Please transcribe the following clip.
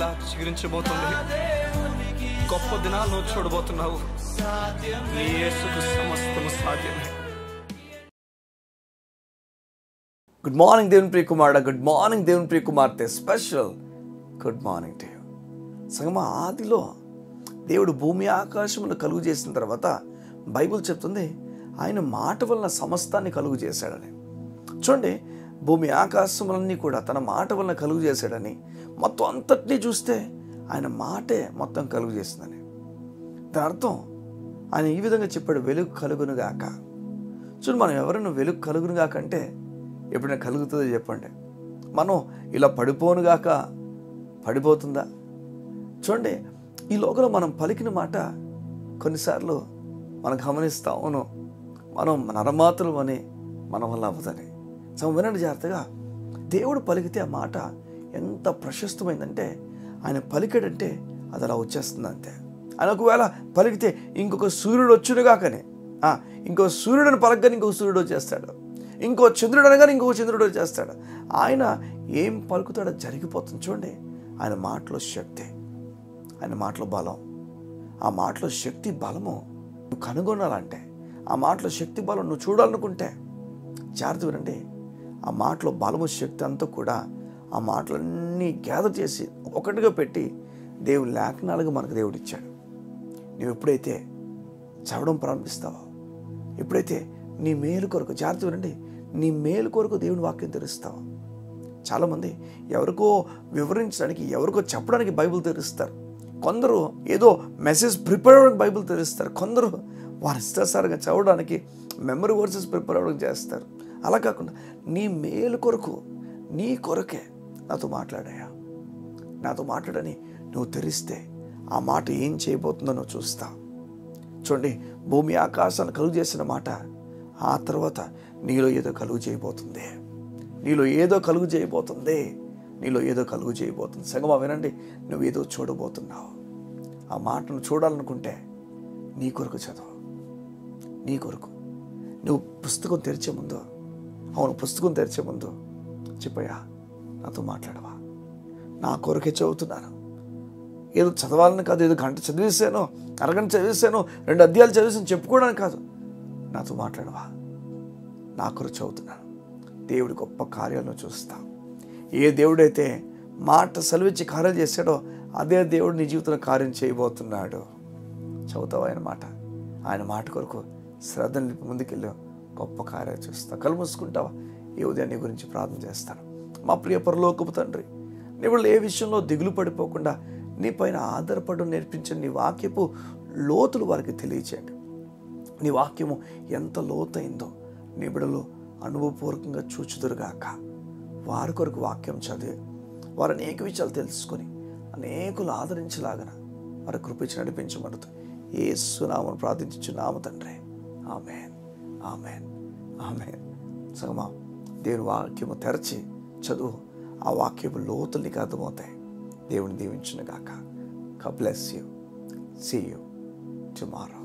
మరలా చిగురించబోతుంది. గొప్ప దినాలు నువ్వు చూడబోతున్నావు. నీ యేసుకు సమస్తము సాధ్యమే. గుడ్ మార్నింగ్ దేవుని ప్రియ కుమారుడా, గుడ్ మార్నింగ్ దేవుని ప్రియ కుమార్తె, special good morning to you. సంగమా, ఆదిలో దేవుడు భూమి ఆకాశములు కలుగు చేసిన తర్వాత బైబిల్ చెప్తుంది ఆయన మాట వలన సమస్తాన్ని కలుగు చేశాడని. చూడండి, భూమి ఆకాశములన్నీ కూడా తన మాట వలన కలుగు చేశాడని, మొత్తం అంతటినీ చూస్తే ఆయన మాటే మొత్తం కలుగు చేసిందని. దాని అర్థం ఆయన ఈ విధంగా చెప్పాడు, వెలుగు కలుగునుగాక. చూడండి, మనం ఎవరైనా వెలుగు కలుగునుగాక అంటే ఎప్పుడైనా కలుగుతుందో చెప్పండి. మనం ఇలా పడిపోనుగాక పడిపోతుందా? చూడండి, ఈ లోకంలో మనం పలికిన మాట కొన్నిసార్లు మనం గమనిస్తాం, అవును మనం నరమాతులు అని మన వల్ల అవ్వదని. వినండి జాగ్రత్తగా. దేవుడు పలికితే ఆ మాట ఎంత ప్రశస్తమైందంటే, ఆయన పలికాడంటే అది అలా వచ్చేస్తుంది అంతే. ఆయన ఒకవేళ పలికితే ఇంకొక సూర్యుడు వచ్చునుగాకనే, ఇంకో సూర్యుడిని పలకగానే ఇంకొక సూర్యుడు వచ్చేస్తాడు, ఇంకో చంద్రుడు అనగానే ఇంకొక చంద్రుడు వచ్చేస్తాడు. ఆయన ఏం పలుకుతాడో జరిగిపోతుంది. చూడండి, ఆయన మాటలో శక్తి, ఆయన మాటలో బలం. ఆ మాటలో శక్తి బలము నువ్వు కనుగొనాలంటే, ఆ మాటలో శక్తి బలం నువ్వు చూడాలనుకుంటే జాగ్రత్త వినండి. ఆ మాటలో బలము శక్తి అంతా కూడా ఆ మాటలన్నీ గ్యాదర్ చేసి ఒకటిగా పెట్టి దేవుడు లేఖనాలుగా మనకు దేవుడు ఇచ్చాడు. నువ్వు ఎప్పుడైతే చదవడం ప్రారంభిస్తావో, ఎప్పుడైతే నీ మేలు కొరకు, జాగ్రత్త వినండి, నీ మేలు కొరకు దేవుని వాక్యం తెరుస్తావు. చాలామంది ఎవరికో వివరించడానికి, ఎవరికో చెప్పడానికి బైబిల్ తెరుస్తారు. కొందరు ఏదో మెసేజ్ ప్రిపేర్ అవ్వడానికి బైబిల్ తెరుస్తారు. కొందరు వారి ఇష్టాసారంగా చదవడానికి మెమరీ వర్సెస్ ప్రిపేర్ అవ్వడం చేస్తారు. అలా కాకుండా నీ మేలు కొరకు, నీ కొరకే నాతో మాట్లాడాయా, నాతో మాట్లాడని నువ్వు తెరిస్తే ఆ మాట ఏం చేయబోతుందో నువ్వు చూస్తావు. చూడండి, భూమి ఆకాశాన్ని కలుగు చేసిన మాట ఆ తర్వాత నీలో ఏదో కలుగు చేయబోతుంది, నీలో ఏదో కలుగు చేయబోతుంది, నీలో ఏదో కలుగు చేయబోతుంది. సంగమా వినండి, నువ్వు ఏదో చూడబోతున్నావు. ఆ మాటను చూడాలనుకుంటే నీ కొరకు చదువు, నీ కొరకు. నువ్వు పుస్తకం తెరిచే ముందు, అవును పుస్తకం తెరిచే ముందు చెప్పయ్యా నాతో మాట్లాడవా, నా కొరకే చదువుతున్నాను. ఏదో చదవాలని కాదు, ఏదో గంట చదివేశాను, అరగంట చదివేశాను, 2 అధ్యాయాలు చదివేసాను చెప్పుకోవడానికి కాదు. నాతో మాట్లాడవా, నా కొరకు చదువుతున్నాను. దేవుడి గొప్ప కార్యాలను చూస్తా. ఏ దేవుడైతే మాట సెలవిచ్చి కార్యాలు చేశాడో అదే దేవుడు నీ జీవితంలో కార్యం చేయబోతున్నాడు. చదువుతావా ఆయన మాట? ఆయన మాట కొరకు శ్రద్ధ నిలిపి ముందుకెళ్ళి గొప్ప కార్యాలు చూస్తా. కళ్ళు మూసుకుంటావా? ఈ ఉదయం నీ గురించి ప్రార్థన చేస్తాను. మా ప్రియ పరలోకపు తండ్రి, నీవు ఏ విషయంలో దిగులు పడిపోకుండా నీ పైన ఆధారపడడం నేర్పించండి. నీ వాక్యపు లోతులు వారికి తెలియచేయండి. నీ వాక్యము ఎంత లోతైందో నీ బిడ్డలు అనుభవపూర్వకంగా చూచుదురుగాక. వారి కొరకు వాక్యం చదివి వారు అనేక విషయాలు తెలుసుకొని అనేకులు ఆదరించలాగన వారి కృపించి నడిపించమడుతూ యేసు నామమున ప్రార్థించుచున్నాము తండ్రి. ఆమేన్, ఆమేన్, ఆమేన్. సగమా దేవుని వాక్యము తెరచి చదువు. ఆ వాక్యపు లోతులు నీకు అర్థమవుతాయి. దేవుని దీవించునుగాక. God bless you. See you tomorrow.